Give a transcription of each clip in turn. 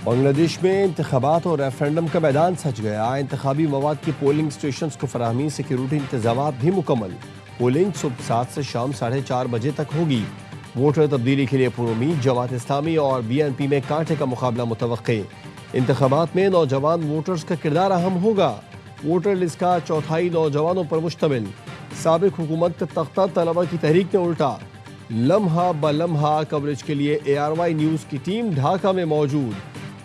बांग्लादेश में इंतखाबात और रेफरेंडम का मैदान सज गया। इंतखाबी मवाद की पोलिंग स्टेशन को फराहमी सिक्योरिटी इंतजाम भी मुकम्मल। पोलिंग सुबह 7 से शाम 4:30 बजे तक होगी। वोटर तब्दीली के लिए पुरुमीद जमात इस्लामी और BNP में कांटे का मुकाबला मुतवक्के। इंतखाबात में नौजवान वोटर्स का किरदार अहम होगा। वोटर लिस्ट का चौथाई नौजवानों पर मुश्तमिल। साबिक हुकूमत का तख्ता तलबा की तहरीक ने उल्टा। लम्हा ब लम्हा कवरेज के लिए ARY न्यूज़ की टीम ढाका में मौजूद।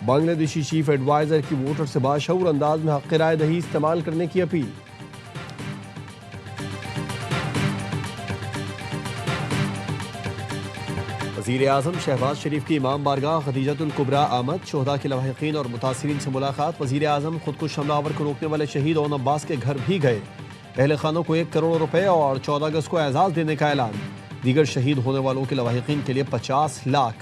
बांग्लादेशी चीफ एडवाइजर की वोटर से बाशऊर अंदाज में हक़ राय दही इस्तेमाल करने की अपील। वज़ीर आज़म शहबाज शरीफ की इमाम बारगाह खदीजतुल कुबरा आमद। शोहदा के लवाहिकीन और मुतासिरीन से मुलाकात। वज़ीर आज़म खुदकुश हमलावर को रोकने वाले शहीद ओन अब्बास के घर भी गए। अहले खानों को 1 करोड़ रुपए और 14 अगस्त को एजाज़ देने का ऐलान। दीगर शहीद होने वालों के लवाहिकीन के लिए 50 लाख,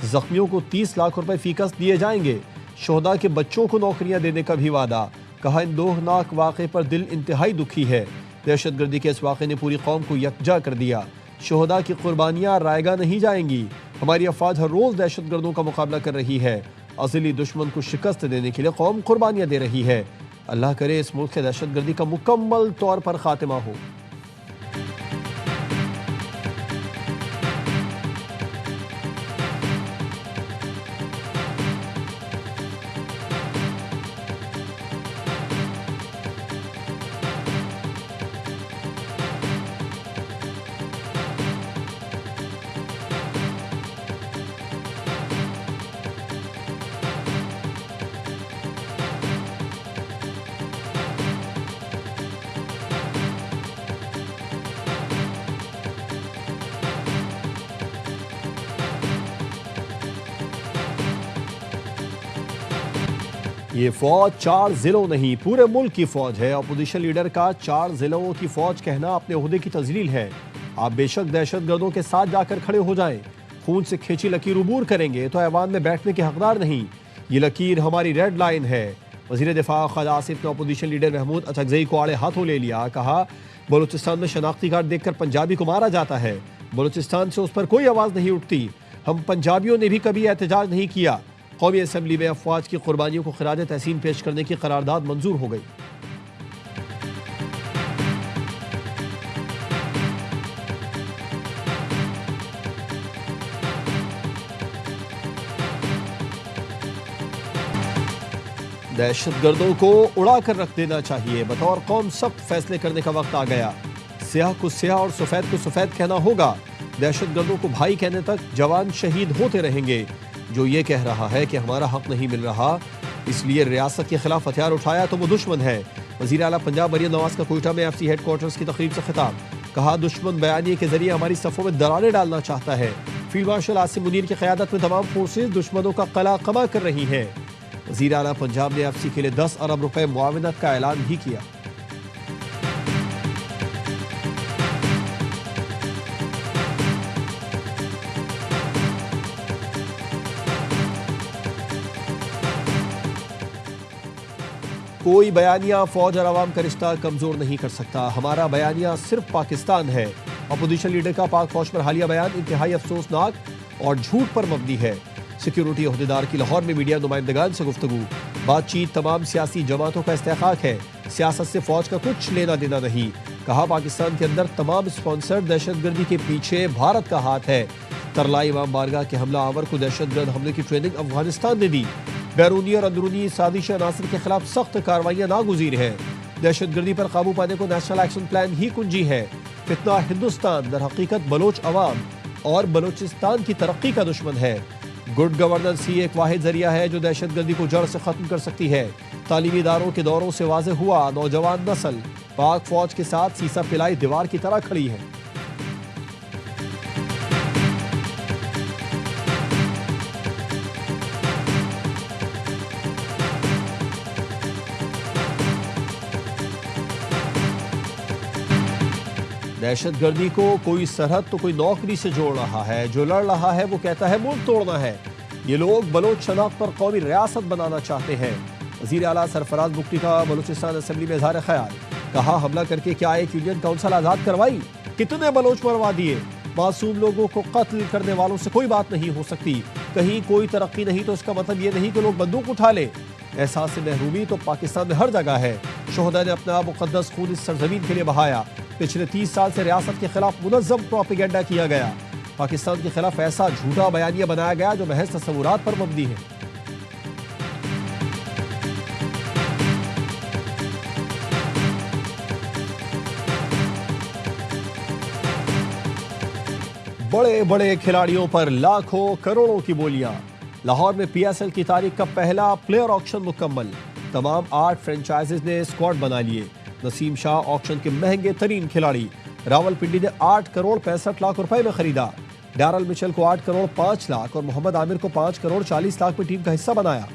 जख्मियों को 30 लाख रुपए फीकस दिए जाएंगे। शोहदा के बच्चों को नौकरियां देने का भी वादा। कहा, इन दोहनाक वाक़े पर दिल इंतहाई दुखी है। दहशतगर्दी के इस वाक़े ने पूरी कौम को यकजा कर दिया। शोहदा की कुर्बानियां रायगा नहीं जाएंगी। हमारी अफवाज हर रोज़ दहशतगर्दों का मुकाबला कर रही है। अज़ली दुश्मन को शिकस्त देने के लिए कौम कुर्बानियां दे रही है। अल्लाह करे इस मुल्क के दहशतगर्दी का मुकम्मल तौर पर खात्मा हो। ये फौज 4 जिलों नहीं पूरे मुल्क की फौज है। अपोजिशन लीडर का 4 जिलों की फौज कहना अपने ओहदे की तजलील है। आप बेशक दहशतगर्दों के साथ जाकर खड़े हो जाएं, खून से खींची लकीर उबूर करेंगे तो ऐवान में बैठने के हकदार नहीं। ये लकीर हमारी रेड लाइन है। वज़ीर दिफा ख्वाजा आसिफ ने अपोजिशन लीडर महमूद अचकज़ई को आड़े हाथों ले लिया। कहा, बलूचिस्तान में शनाख्ती कार्ड देखकर पंजाबी को मारा जाता है। बलूचिस्तान से उस पर कोई आवाज़ नहीं उठती। हम पंजाबियों ने भी कभी एहतजाज नहीं किया। कौमी असम्बली में अफवाज की कुर्बानियों को खराज तहसीन पेश करने की करारदाद मंजूर हो गई। दहशतगर्दों को उड़ा कर रख देना चाहिए। बतौर कौम सख्त फैसले करने का वक्त आ गया। स्याह को स्याह और सफेद को सफेद कहना होगा। दहशतगर्दों को भाई कहने तक जवान शहीद होते रहेंगे। जो ये कह रहा है कि हमारा हक नहीं मिल रहा इसलिए रियासत के खिलाफ हथियार उठाया तो वो दुश्मन है। वज़ीर आला पंजाब मरियम नवाज का कोयटा में FC हेडक्वार्टर्स की तकरीब से खिताब। कहा, दुश्मन बयानी के जरिए हमारी सफ़ों में दरारें डालना चाहता है। फील्ड मार्शल आसिम मुनीर की क़यादत में तमाम फोर्सेज दुश्मनों का कला कमा कर रही हैं। वज़ीर आला पंजाब ने FC के लिए 10 अरब रुपए मुआवनत का ऐलान भी किया। कोई बयानिया फौज और आवाम का रिश्ता कमजोर नहीं कर सकता। हमारा बयानिया सिर्फ पाकिस्तान है। अपोजिशन लीडर का पाक फौज पर हालिया बयान इंतहाई अफसोसनाक और झूठ पर मबनी है। सिक्योरिटी ओहदेदार की लाहौर में मीडिया नुमाइंदगान से गुफ्तगू। बातचीत तमाम सियासी जमातों का इस्तेहकाक है। सियासत से फौज का कुछ लेना देना नहीं। कहा, पाकिस्तान के अंदर तमाम स्पॉन्सर दहशतगर्दी के पीछे भारत का हाथ है। तरलाई इमाम बारगाह के हमला आवर को दहशतगर्द हमले की ट्रेनिंग अफगानिस्तान ने दी। बैरूनी और अंदरूनी साजिश अनासर के खिलाफ सख्त कार्रवाइयां नागुज़ीर है। दहशतगर्दी पर काबू पाने को नेशनल एक्शन प्लान ही कुंजी है। फितना हिंदुस्तान दर हकीकत बलोच अवाम और बलोचिस्तान की तरक्की का दुश्मन है। गुड गवर्नेंस ही एक वाहिद जरिया है जो दहशतगर्दी को जड़ से खत्म कर सकती है। तालीमी इदारों के दौरों से वाज़ेह हुआ, नौजवान नस्ल पाक फौज के साथ सीसा पिलाई दीवार की तरह खड़ी है। दहशतगर्दी को कोई सरहद तो कोई नौकरी से जोड़ रहा है। जो लड़ रहा है वो कहता है मुल्क तोड़ना है। ये लोग बलोच शनाख्त पर कौमी रियासत बनाना चाहते हैं। वज़ीर आला सरफराज बुख्ती का बलूचिस्तान असम्बली में इज़हार ख्याल। कहा, हमला करके क्या एक यूनियन काउंसिल आज़ाद करवाई? कितने बलोच मरवा दिए? मासूम लोगों को कत्ल करने वालों से कोई बात नहीं हो सकती। कहीं कोई तरक्की नहीं तो इसका मतलब ये नहीं कि लोग बंदूक उठा ले। एहसास महरूमी तो पाकिस्तान में हर जगह है। शोहदा ने अपना मुकद्दस खून इस सरजमीन के लिए बहाया। पिछले 30 साल से रियासत के खिलाफ मुनज़्ज़म प्रोपेगेंडा किया गया। पाकिस्तान के खिलाफ ऐसा झूठा बयानिया बनाया गया जो महज तस्वुरात पर मबनी है। बड़े बड़े खिलाड़ियों पर लाखों करोड़ों की बोलियां। लाहौर में पीएसएल की तारीख का पहला प्लेयर ऑक्शन मुकम्मल। तमाम 8 फ्रेंचाइजीज ने स्क्वाड बना लिए। नसीम शाह ऑक्शन के महंगे तरीन खिलाड़ी। रावलपिंडी ने 8 करोड़ 65 लाख रुपए में खरीदा। डैरल मिचेल को 8 करोड़ 5 लाख और मोहम्मद आमिर को 5 करोड़ 40 लाख में टीम का हिस्सा बनाया।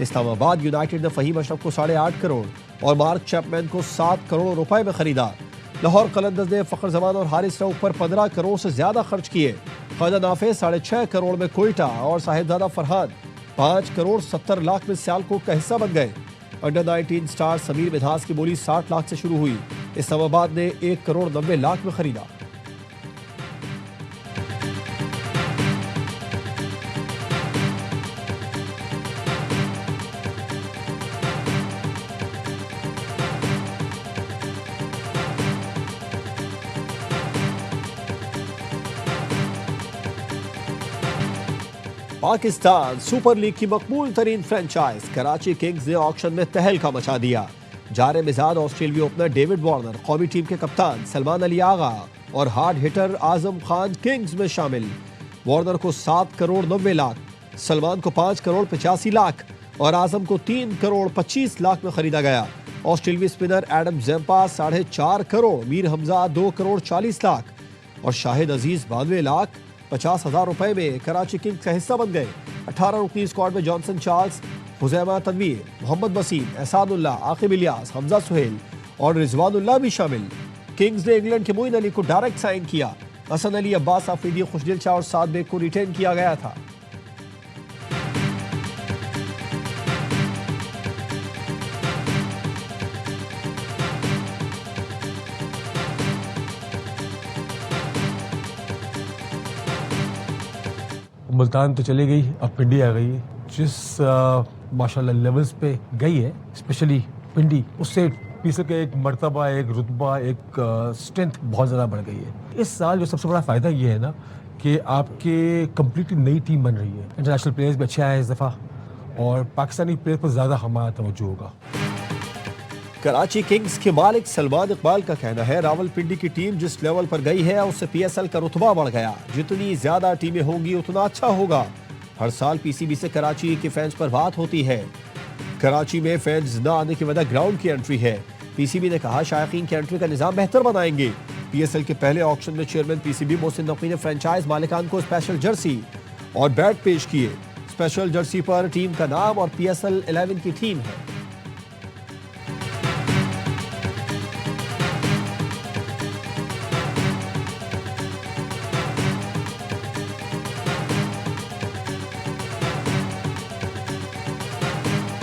इस्लामाबाद यूनाइटेड ने फहीम अशरफ को 8.5 करोड़ और मार्क चैपमैन को 7 करोड़ रुपए में खरीदा। लाहौर कलंदर्स ने फखर जमान और हारिस रऊफ पर 15 करोड़ से ज्यादा खर्च किए। ख्वाजा नाफिस 6.5 करोड़ में कोयटा और साहिबजादा फरहान 5 करोड़ 70 लाख में सियालकोट का हिस्सा बन गए। अंडर 19 स्टार समीर मिन्हास की बोली 60 लाख से शुरू हुई। इस्लामाबाद ने 1 करोड़ 90 लाख में खरीदा। पाकिस्तान सुपर लीग की मकबूल तरीन फ्रेंचाइज कराची किंग्स ने ऑक्शन में तहलका मचा दिया। जारे मिजाज ऑस्ट्रेलियाई ओपनर डेविड वार्नर, कौमी टीम के कप्तान सलमान अली आगा और hard hitter Azam Khan Kings में शामिल। वार्नर को 7 करोड़ 90 लाख, सलमान को 5 करोड़ 85 लाख और आजम को 3 करोड़ 25 लाख में खरीदा गया। ऑस्ट्रेलियाई spinner Adam Zampa 4.5 crore, Mir Hamza 2 crore 40 lakh और शाहिद अजीज 92 लाख 50,000 रुपए में कराची किंग्स का हिस्सा बन गए। 18 रुकनी स्क्वाड में जॉनसन चार्ल्स, हुजैमा तनवीर, मोहम्मद वसीम, एहसानुल्लाह, आकिब इलियास, हमजा सुहेल और रिजवानुल्लाह भी शामिल। किंग्स ने इंग्लैंड के मोइन अली को डायरेक्ट साइन किया। हसन अली, अब्बास आफरीदी, खुशदिल शाह और साद बेग को रिटेन किया गया था। मुल्तान तो चली गई, अब पिंडी आ गई है। जिस माशाल्लाह लेवल्स पे गई है, स्पेशली पिंडी, उससे पीछे का एक मर्तबा, एक रुतबा, एक स्ट्रेंथ बहुत ज़्यादा बढ़ गई है। इस साल जो सबसे बड़ा फ़ायदा ये है ना कि आपके कम्प्लीटली नई टीम बन रही है। इंटरनेशनल प्लेयर्स भी अच्छे आए इस दफ़ा और पाकिस्तानी प्लेयर पर ज़्यादा हमारा तवज्जो होगा। कराची किंग्स के मालिक सलमान इकबाल का कहना है रावलपिंडी की टीम जिस लेवल पर गई है उससे पीएसएल का रुतबा बढ़ गया। जितनी ज्यादा टीमें होंगी उतना अच्छा होगा। हर साल पीसीबी से कराची के फैंस पर बात होती है। कराची में फैंस न आने की वजह ग्राउंड की एंट्री है। पीसीबी ने कहा शायकीन की एंट्री का निजाम बेहतर बनाएंगे। पीएसएल के पहले ऑक्शन में चेयरमैन पीसीबी मोहसिन नकवी ने फ्रेंचाइज मालिकान को स्पेशल जर्सी और बैट पेश किए। स्पेशल जर्सी पर टीम का नाम और पीएसएल 11 की थीम है।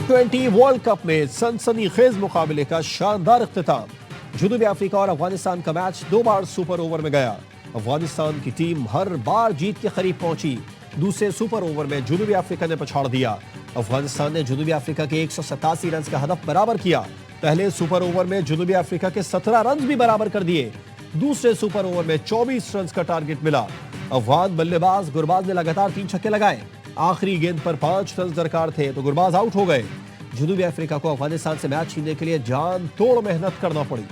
T20 वर्ल्ड कप में सनसनीखेज मुकाबले का शानदार इख्तिताम। जनूबी अफ्रीका और अफगानिस्तान का मैच 2 बार सुपर ओवर में गया। अफगानिस्तान की टीम हर बार जीत के करीब पहुंची। दूसरे सुपर ओवर में जनूबी अफ्रीका ने पछाड़ दिया। अफगानिस्तान ने जनूबी अफ्रीका के 187 रन का हदफ बराबर किया। पहले सुपर ओवर में जनूबी अफ्रीका के 17 रन भी बराबर कर दिए। दूसरे सुपर ओवर में 24 रन का टारगेट मिला। अफगान बल्लेबाज गुरबाज ने लगातार 3 छक्के लगाए। आखिरी गेंद पर 5 रन दरकार थे तो गुरबाज आउट हो गए। जनूबी अफ्रीका को अफगानिस्तान से मैच छीनने के लिए जान तोड़ मेहनत करना पड़ी।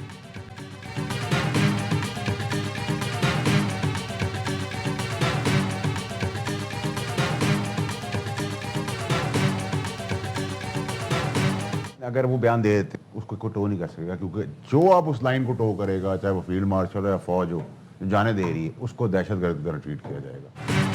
अगर वो बयान दे देते उसको कोई टो नहीं कर सकेगा, क्योंकि जो आप उस लाइन को टो करेगा, चाहे वो फील्ड मार्शल हो या फौज हो जो जाने दे रही है, उसको दहशतगर्द का ट्रीट किया जाएगा।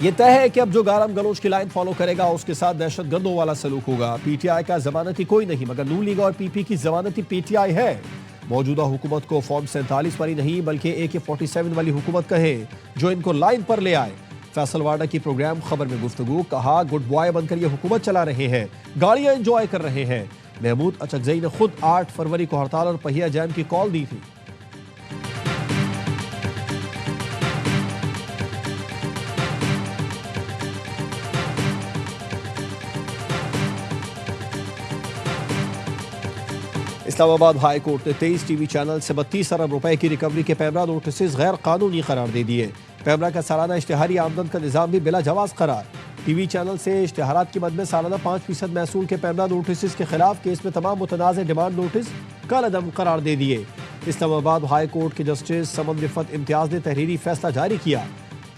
ये तय है कि अब जो गारम गलोच की लाइन फॉलो करेगा उसके साथ दहशतगर्दों वाला सलूक होगा। पीटीआई का जमानती कोई नहीं, मगर नून लीग और पीपी की जमानती पीटीआई है। मौजूदा हुकूमत को फॉर्म 47 वाली नहीं बल्कि AK-47 वाली हुकूमत कहे जो इनको लाइन पर ले आए। फैसल वाडा की प्रोग्राम खबर में गुफ्तगू, कहा गुड बॉय बनकर ये हुकूमत चला रहे हैं, गाड़ियां एंजॉय कर रहे हैं। महमूद अचकजई ने खुद 8 फरवरी को हड़ताल और पहिया जैम की कॉल दी थी। इस्लामाबाद हाई कोर्ट ने 23 टीवी चैनल से 32 अरब रुपए की रिकवरी के पैमरा नोटिस गैर कानूनी करार दे दिए। पैमरा का सालाना इश्तिहारी आमदन का निज़ाम भी बिला जवाज करार। टीवी चैनल से इश्तिहारात की मद में सालाना 5% महसूल के पैमरा नोटिस के खिलाफ केस में तमाम मुतनाज़ डिमांड नोटिस कलअदम करार दे दिए। इस्लामाबाद हाई कोर्ट के जस्टिस समन रिफत इम्तियाज ने तहरीरी फैसला जारी किया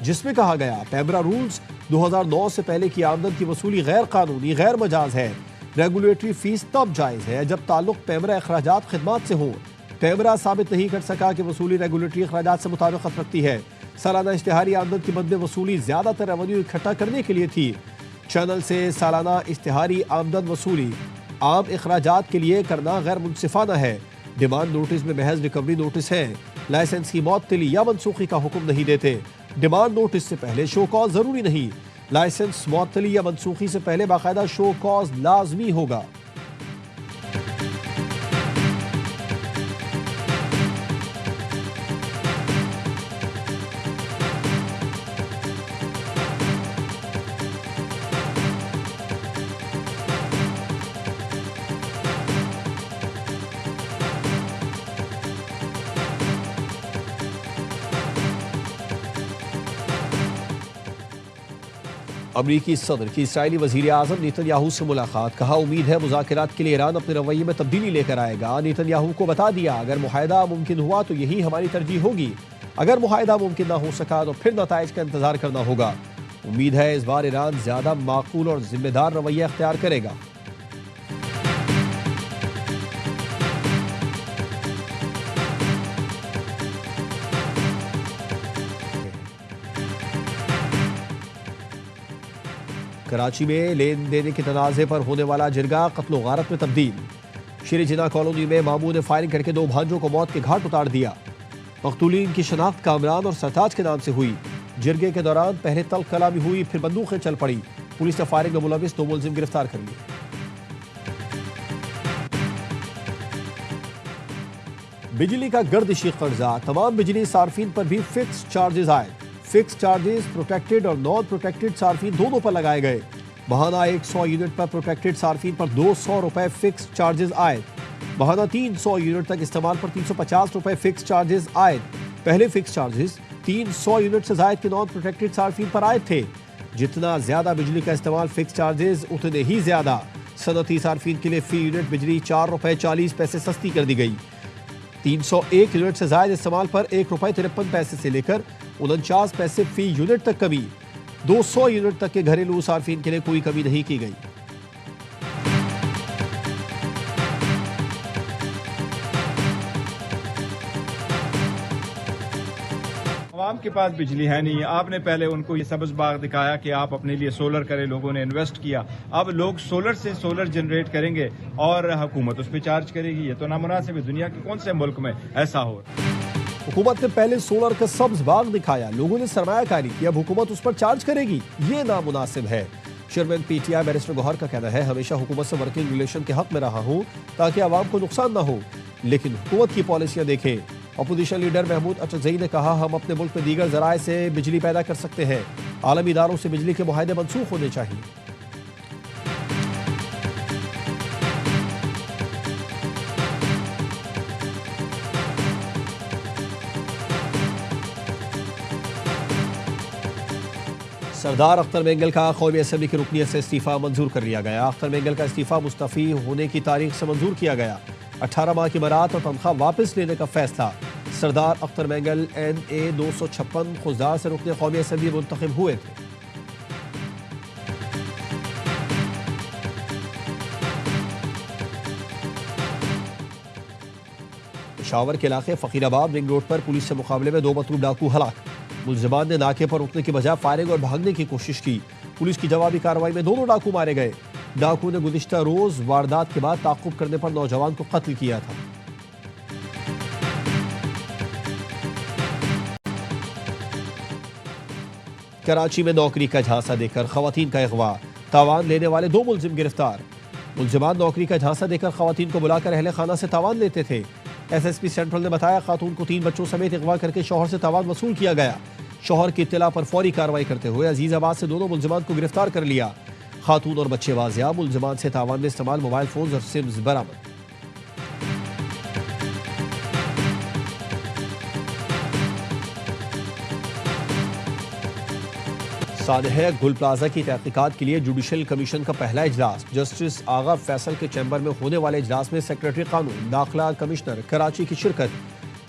जिसमें कहा गया पैमरा रूल्स 2009 से पहले की आमदन की वसूली गैर कानूनी गैर मजाज है। रेगुलेटरी फीस तब जायज़ है जब ताल्लुक पैमरा अखराजात खिदमात से हो। पैमरा साबित नहीं कर सका कि वसूली रेगुलेटरी अखराजात से मुताबिकत रखती है। सालाना इश्तिहारी आमदन की मद में वसूली ज़्यादातर रेवेन्यू इकट्ठा करने के लिए थी। चैनल से सालाना इश्तिहारी आमदन वसूली आम अखराजात के लिए करना गैर मुनसिफाना है। डिमांड नोटिस में महज रिकवरी नोटिस है। लाइसेंस की मअतली या मनसूखी का हुक्म नहीं देते। डिमांड नोटिस से पहले शो कॉज जरूरी नहीं। लाइसेंस मअतली या मनसूखी से पहले बाकायदा शो कॉज लाजमी होगा। अमरीकी सदर की इसराइली वज़ीर आज़म नेतन्याहू से मुलाकात। कहा उम्मीद है मुज़ाकरात के लिए ईरान अपने रवैये में तब्दीली लेकर आएगा। नेतन्याहू को बता दिया अगर मुआहदा मुमकिन हुआ तो यही हमारी तरजीह होगी, अगर मुआहदा मुमकिन ना हो सका तो फिर नताइज का इंतजार करना होगा। उम्मीद है इस बार ईरान ज़्यादा माकूल और जिम्मेदार रवैया अख्तियार करेगा। कराची में लेन देने के तनाज़े पर होने वाला जिरगा कत्ल गारत में तब्दील। शेर जिना कॉलोनी में मामू ने फायरिंग करके 2 भांजों को मौत के घाट उतार दिया। मकतूलीन की शनाख्त कामरान और सरताज के नाम से हुई। जिरगे के दौरान पहले तल्ख कलामी हुई, फिर बंदूकें चल पड़ी। पुलिस ने फायरिंग में मुलविस 2 मुलजिम गिरफ्तार कर लिए। बिजली का गर्दिशी कर्जा, तमाम बिजली सार्फिन पर भी फिक्स चार्जेस आए। फिक्स चार्जेस प्रोटेक्टेड और नॉन प्रोटेक्टेड सार्फिन दोनों पर लगाए गए। बहाना 100 यूनिट पर प्रोटेक्टेड सार्फिन पर 200 रुपए फिक्स चार्जेस आए। बहाना 300 यूनिट तक इस्तेमाल पर 350 रुपए फिक्स चार्जेस आए। पहले फिक्स चार्जेस 300 यूनिट से जायद के नॉन प्रोटेक्टेड सार्फिन पर आए थे। जितना ज्यादा बिजली का इस्तेमाल फिक्स चार्जेस उतने ही ज्यादा सनती सार्फिन के लिए फी यूनिट बिजली 4 रुपए 40 पैसे सस्ती कर दी गई। 301 यूनिट से जायद इस्तेमाल पर 1 रुपए 53 पैसे से लेकर 49 पैसे फी यूनिट तक कमी। 200 यूनिट तक के घरेलू सार्फिन के लिए कोई कमी नहीं की गई। आवाम के पास बिजली है नहीं। आपने पहले उनको ये सब्ज बाग दिखाया कि आप अपने लिए सोलर करें, लोगों ने इन्वेस्ट किया। अब लोग सोलर से सोलर जनरेट करेंगे और हुकूमत उस पर चार्ज करेगी। ये तो नामुनासिब है। दुनिया के कौन से मुल्क में ऐसा हो? हुकूमत ने पहले सोलर का सब्ज बाग दिखाया, लोगों ने सरमायाकारी की, अब हुकूमत उस पर चार्ज करेगी। ये नामुनासिब है। चेयरमैन पीटीआई बैरिस्टर गौहर का कहना है हमेशा हुकूमत से वर्किंग रिलेशन के हक में रहा हूँ ताकि आवाम को नुकसान ना हो, लेकिन हुकूमत की पॉलिसियां देखें। अपोजिशन लीडर महमूद अचजई ने कहा हम अपने मुल्क में दीगर जराए से बिजली पैदा कर सकते हैं। आलमी इदारों से बिजली के मुआहदे मनसूख होने चाहिए। सरदार अख्तर मेंगल का कौमी असम्बली की रुकनियत से इस्तीफा मंजूर कर लिया गया। अख्तर मेंगल का इस्तीफा मुस्तफ़ी होने की तारीख से मंजूर किया गया। 18 माह की बरात और तनख्वाह वापस लेने का फैसला। सरदार अख्तर मेंगल NA 256 खुजदार से रुकने कौमी असम्बली मुंतखब हुए थे। पेशावर के इलाके फकीराबाद रिंग रोड पर पुलिस से मुकाबले में 2 मतलूब डाकू हलाक। मुलजिमान ने नाके पर रुकने की बजाय फायरिंग और भागने की कोशिश की। पुलिस की जवाबी कार्रवाई में 2 डाकू मारे गए। डाकू ने गुज़िश्ता रोज वारदात के बाद ताक़ुब करने पर नौजवान को कत्ल किया था। कराची में नौकरी का झांसा देकर खवातीन का अगवा, तावान लेने वाले 2 मुलजिम गिरफ्तार। मुलजिमान नौकरी का झांसा देकर खवातीन को बुलाकर अहले खाना से तावान लेते थे। SSP सेंट्रल ने बताया खातून को 3 बच्चों समेत अगवा करके शौहर से तावान वसूल किया गया। शौहर की इत्तला पर फौरी कार्रवाई करते हुए अजीजाबाद से 2 मुलजिमान को गिरफ्तार कर लिया। खातून और बच्चे वाजिया, मुलजिमान से तावान में इस्तेमाल मोबाइल फोन और सिम्स बरामद। सानह गुल प्लाजा की तहकीकात के लिए जुडिशल कमीशन का पहला इजलास। जस्टिस आगा फैसल के चैम्बर में होने वाले इजलास में सेक्रेटरी कानून, दाखिला कमिश्नर कराची की शिरकत।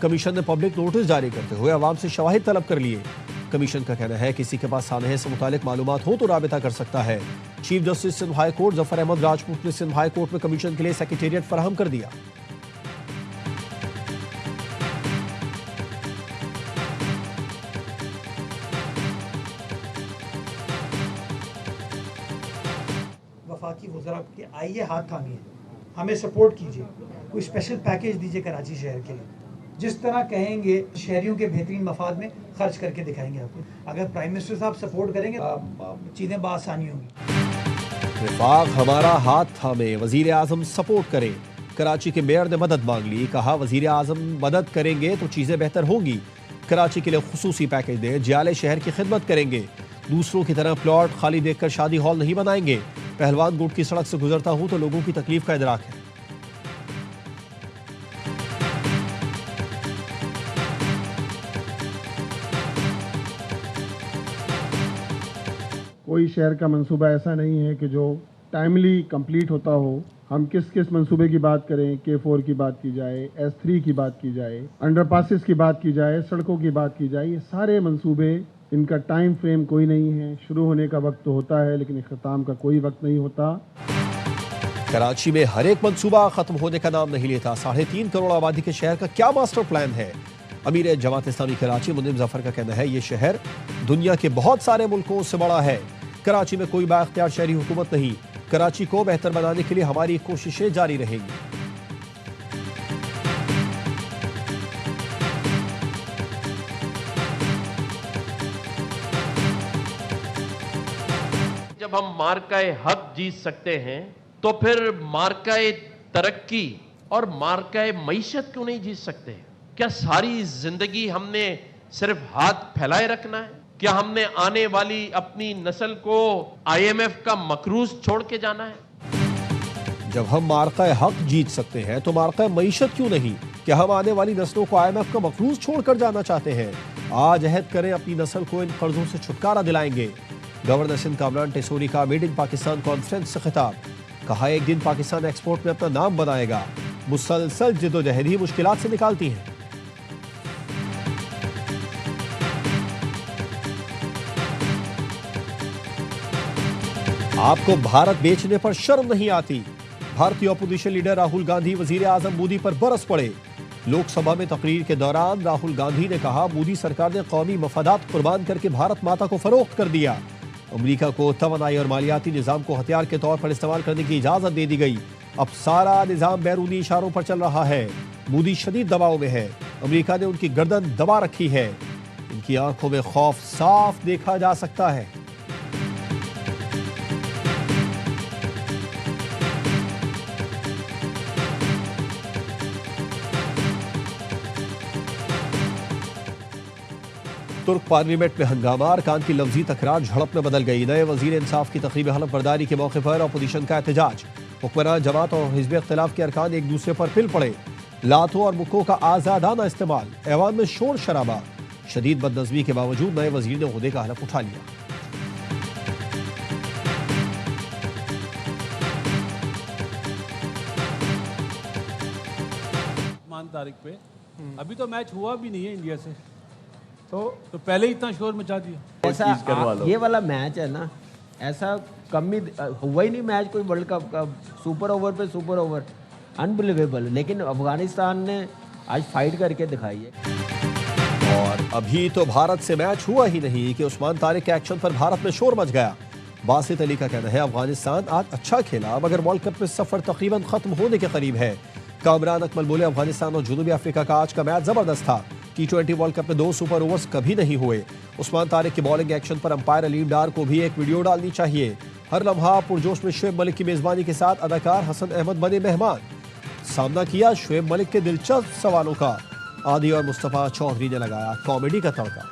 कमीशन ने पब्लिक नोटिस जारी करते हुए अवाम से शवाहिद तलब कर लिए। कमीशन का कहना है किसी के पास सानह से मुतालिक मालूमात हो तो राबिता कर सकता है। Chief justice Sindh high court Zafar Ahmed Rajput ने सिंध हाई कोर्ट में कमीशन के लिए सेक्रेटेरिएट फराहम कर दिया। वफाकी वज़रा के आइए हाथ थामिए, हमें सपोर्ट कीजिए, कोई स्पेशल पैकेज दीजिए कराची शहर के लिए। जिस तरह कहेंगे शहरियों के बेहतरीन मफाद में खर्च करके दिखाएंगे आपको। अगर प्राइम मिनिस्टर साहब सपोर्ट करेंगे चीज़ें बआसानी होंगी। विफाक हमारा हाथ थामे, वजीर आजम सपोर्ट करे। कराची के मेयर ने मदद मांग ली, कहा वजीर आजम मदद करेंगे तो चीज़ें बेहतर होंगी। कराची के लिए खुसूसी पैकेज दें, जियाले शहर की खिदमत करेंगे। दूसरों की तरह प्लॉट खाली देखकर शादी हॉल नहीं बनाएंगे। पहलवान गुट की सड़क से गुजरता हूं तो लोगों की तकलीफ का इदराक है। कोई शहर का मंसूबा ऐसा नहीं है कि जो टाइमली कंप्लीट होता हो। हम किस किस मंसूबे की बात करें, K4 की बात की जाए, S3 की बात की जाए, अंडरपासेस की बात की जाए, सड़कों की बात की जाए, ये सारे मंसूबे, इनका टाइम फ्रेम कोई नहीं है। शुरू होने का वक्त तो होता है लेकिन इख्तिताम का कोई वक्त नहीं होता। कराची में हर एक मंसूबा खत्म होने का नाम नहीं लेता। 3.5 करोड़ आबादी के शहर का क्या मास्टर प्लान है? अमीर जमात इस्लामी कराची मुनीम जफर का कहना है ये शहर दुनिया के बहुत सारे मुल्कों से बड़ा है। कराची में कोई बाख्तियार शहरी हुकूमत नहीं। कराची को बेहतर बनाने के लिए हमारी कोशिशें जारी रहेंगी। जब हम मार्काए हक जीत सकते हैं तो फिर मार्काए तरक्की और मार्काए मईशत क्यों नहीं जीत सकते? क्या सारी जिंदगी हमने सिर्फ हाथ फैलाए रखना है? क्या हमने आने वाली अपनी नस्ल को IMF का मकरूज छोड़ के जाना है? जब हम मार्का हक जीत सकते हैं तो मार्का मईशत क्यों नहीं? क्या हम आने वाली नस्लों को IMF का मकरूज छोड़कर जाना चाहते हैं? आज अहद करें अपनी नस्ल को इन कर्जों से छुटकारा दिलाएंगे। गवर्नर सिंध कामरान टेसोरी का मेड इन पाकिस्तान कॉन्फ्रेंस से खिताब, कहा एक दिन पाकिस्तान एक्सपोर्ट में अपना नाम बनाएगा। मुसलसल जिद्दोजहद ही मुश्किलात से निकालती है। आपको भारत बेचने पर शर्म नहीं आती? भारतीय अपोजिशन लीडर राहुल गांधी वजीर आजम मोदी पर बरस पड़े। लोकसभा में तकरीर के दौरान राहुल गांधी ने कहा मोदी सरकार ने कौमी मफादात कुर्बान करके भारत माता को फरोख्त कर दिया। अमेरिका को तवानाई और मालियाती निज़ाम को हथियार के तौर पर इस्तेमाल करने की इजाज़त दे दी गई। अब सारा निज़ाम बैरूनी इशारों पर चल रहा है। मोदी शदीद दबाव में है। अमेरिका ने उनकी गर्दन दबा रखी है। इनकी आंखों में खौफ साफ देखा जा सकता है। तुर्क पार्लियामेंट में हंगामा, अरकान की लफ्जी तकरार झड़प में बदल गई। नए वजीर इंसाफ की तकरीब हलफ बर्दारी के मौके पर अपोजिशन का एहतजाज। हुक्मरान जमात और हिज़्ब इख्तिलाफ के अरकान एक दूसरे पर पिल पड़े। लातों और मुक्कों का आज़ादाना इस्तेमाल, ऐवान में शोर शराबा। शदीद बदनज़मी के बावजूद नए वजीर ने ओहदे का हलफ उठा लिया। 9 तारीख पे अभी तो मैच हुआ भी नहीं है इंडिया से, तो पहले ही इतना शोर मचा दिया। ऐसा ये वाला मैच है ना, ऐसा कम ही हुआ ही नहीं मैच कोई वर्ल्ड कप का। सुपर ओवर पे सुपर ओवर, अनबिलीवेबल। लेकिन अफगानिस्तान ने आज फाइट करके दिखाई है। और अभी तो भारत से मैच हुआ ही नहीं कि उस्मान तारिक के एक्शन पर भारत में शोर मच गया। बासित अली का कहना है अफगानिस्तान आज अच्छा खेला मगर वर्ल्ड कप में सफर तकरीबन खत्म होने के करीब है। कामरान अकमल बोले अफगानिस्तान और जनूबी अफ्रीका का आज का मैच जबरदस्त था। T20 वर्ल्ड कप में 2 सुपर ओवर्स कभी नहीं हुए। उस्मान तारिक के बॉलिंग एक्शन पर अंपायर अलीम डार को भी एक वीडियो डालनी चाहिए। हर लम्हा पुरजोश में शुएब मलिक की मेजबानी के साथ अदाकार हसन अहमद बने मेहमान। सामना किया शुएब मलिक के दिलचस्प सवालों का। आदि और मुस्तफा चौधरी ने लगाया कॉमेडी का तड़का।